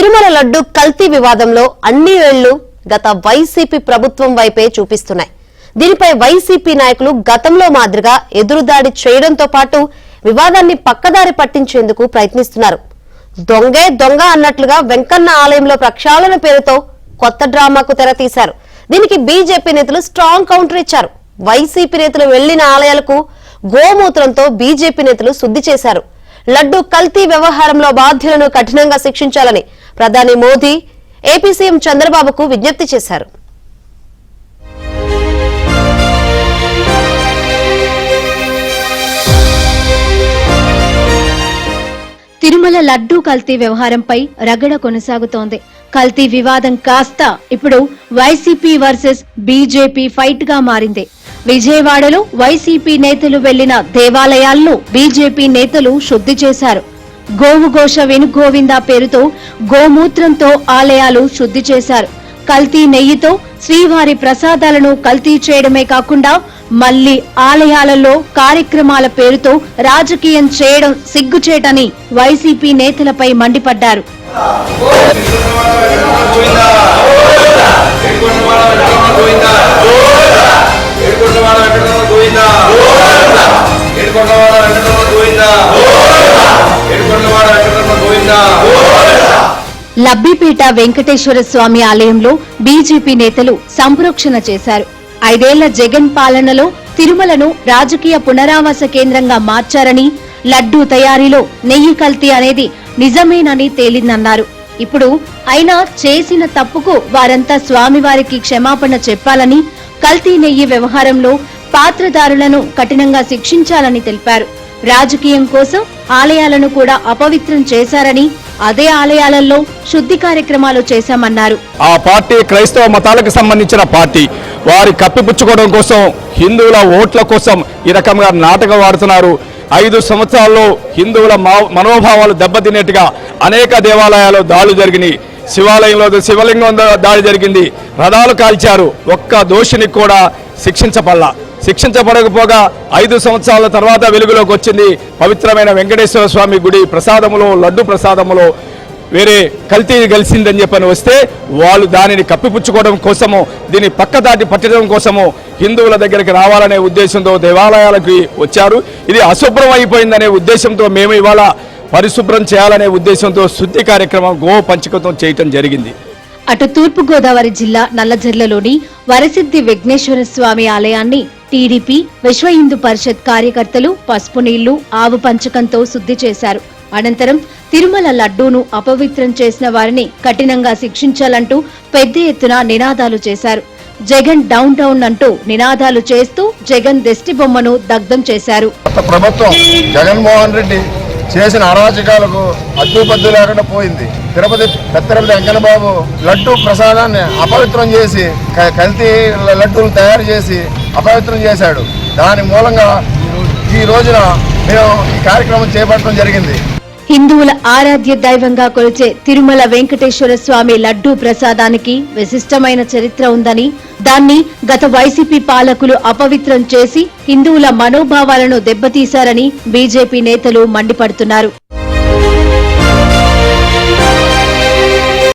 తిరుమల లడ్డు కల్తీ వివాదంలో అన్ని వేళ్లు గత వైసీపీ ప్రభుత్వం వైపే చూపిస్తున్నాయి. దీనిపై వైసీపీ నాయకులు గతంలో మాదిరిగా ఎదురుదాడి చేయడంతో పాటు వివాదాన్ని పక్కదారి పట్టించేందుకు ప్రయత్నిస్తున్నారు. దొంగే దొంగ అన్నట్లుగా వెంకన్న ఆలయంలో ప్రక్షాళన పేరుతో కొత్త డ్రామాకు తెరతీశారు. దీనికి బీజేపీ నేతలు స్ట్రాంగ్ కౌంటర్ ఇచ్చారు. వైసీపీ నేతలు వెళ్లిన ఆలయాలకు గోమూత్రంతో బీజేపీ నేతలు శుద్ధి చేశారు. లడ్డు కల్తీ వ్యవహారంలో బాధ్యులను కఠినంగా శిక్షించాలని ప్రధాని మోదీ ఏపీ సీఎం చంద్రబాబుకు విజ్ఞప్తి చేశారు. తిరుమల లడ్డూ కల్తీ వ్యవహారంపై రగడ కొనసాగుతోంది. కల్తీ వివాదం కాస్త ఇప్పుడు వైసీపీ వర్సెస్ బీజేపీ ఫైట్ గా మారింది. విజయవాడలో వైసీపీ నేతలు వెళ్లిన దేవాలయాలను బీజేపీ నేతలు శుద్ధి చేశారు. గోవుఘోష వెనుగోవింద పేరుతో గోమూత్రంతో ఆలయాలు శుద్ధి చేశారు. కల్తీ నెయ్యితో శ్రీవారి ప్రసాదాలను కల్తీ చేయడమే కాకుండా మళ్లీ ఆలయాలలో కార్యక్రమాల పేరుతో రాజకీయం చేయడం సిగ్గుచేటని వైసీపీ నేతలపై మండిపడ్డారు. లబ్బిపేట వెంకటేశ్వర స్వామి ఆలయంలో బీజేపీ నేతలు సంప్రోక్షణ చేశారు. 5 ఏళ్ల జగన్ పాలనలో తిరుమలను రాజకీయ పునరావాస కేంద్రంగా మార్చారని, లడ్డూ తయారీలో నెయ్యి కల్తీ అనేది నిజమేనని తేలిందన్నారు. ఇప్పుడు అయినా చేసిన తప్పుకు వారంతా స్వామివారికి క్షమాపణ చెప్పాలని, కల్తీ నెయ్యి వ్యవహారంలో పాత్రదారులను కఠినంగా శిక్షించాలని తెలిపారు. రాజకీయం కోసం ఆలయాలను కూడా అపవిత్రం చేశారని, అదే ఆలయాలలో శుద్ధి కార్యక్రమాలు చేశామన్నారు. ఆ పార్టీ క్రైస్తవ మతాలకు సంబంధించిన పార్టీ. వారి కప్పిపుచ్చుకోవడం కోసం, హిందువుల ఓట్ల కోసం ఈ రకంగా నాటకం వాడుతున్నారు. 5 సంవత్సరాల్లో హిందువుల మనోభావాలు దెబ్బతినేట్టుగా అనేక దేవాలయాల్లో దాడులు జరిగినాయి. శివాలయంలో శివలింగం దాడి జరిగింది. రథాలు కాల్చారు. ఒక్క దోషిని కూడా శిక్షించబడకపోగా 5 సంవత్సరాల తర్వాత వెలుగులోకి వచ్చింది పవిత్రమైన వెంకటేశ్వర స్వామి గుడి ప్రసాదములో, లడ్డు ప్రసాదములో వేరే కల్తీ కలిసిందని చెప్పని వస్తే వాళ్ళు దానిని కప్పిపుచ్చుకోవడం కోసము, దీన్ని పక్కదాటి పట్టడం కోసము హిందువుల దగ్గరికి రావాలనే ఉద్దేశంతో దేవాలయాలకి వచ్చారు. ఇది అశుభ్రం అయిపోయిందనే ఉద్దేశంతో మేము ఇవాళ పరిశుభ్రం చేయాలనే ఉద్దేశంతో శుద్ధి కార్యక్రమం గో పంచకతం చేయటం జరిగింది. అటు తూర్పుగోదావరి జిల్లా నల్లజర్లలోని వరసిద్ధి విఘ్నేశ్వర స్వామి ఆలయాన్ని టీడీపీ, విశ్వ హిందూ పరిషత్ కార్యకర్తలు పసుపు నీళ్లు, ఆవు పంచకంతో శుద్ధి చేశారు. అనంతరం తిరుమల లడ్డూను అపవిత్రం చేసిన వారిని కఠినంగా శిక్షించాలంటూ పెద్ద ఎత్తున నినాదాలు చేశారు. జగన్ డౌన్ డౌన్ అంటూ నినాదాలు చేస్తూ జగన్ దిష్టి బొమ్మను దగ్ధం చేశారు. ప్రభుత్వం జగన్మోహన్ రెడ్డి చేసిన అరాచకాలకు అడ్డుపద్దు లేకుండా పోయింది. తిరుపతి వెంకన్నబాబు లడ్డూ ప్రసాదాన్ని అపవిత్రం చేసి కల్తీ లడ్డూలు తయారు చేసి అపవిత్రం చేశాడు. దాని మూలంగా ఈ రోజున మేము ఈ కార్యక్రమం చేపట్టడం జరిగింది. హిందువుల ఆరాధ్య దైవంగా కొలిచే తిరుమల వెంకటేశ్వర స్వామి లడ్డూ ప్రసాదానికి విశిష్టమైన చరిత్ర ఉందని, దాన్ని గత వైసీపీ పాలకులు అపవిత్రం చేసి హిందువుల మనోభావాలను దెబ్బతీశారని బీజేపీ నేతలు మండిపడుతున్నారు.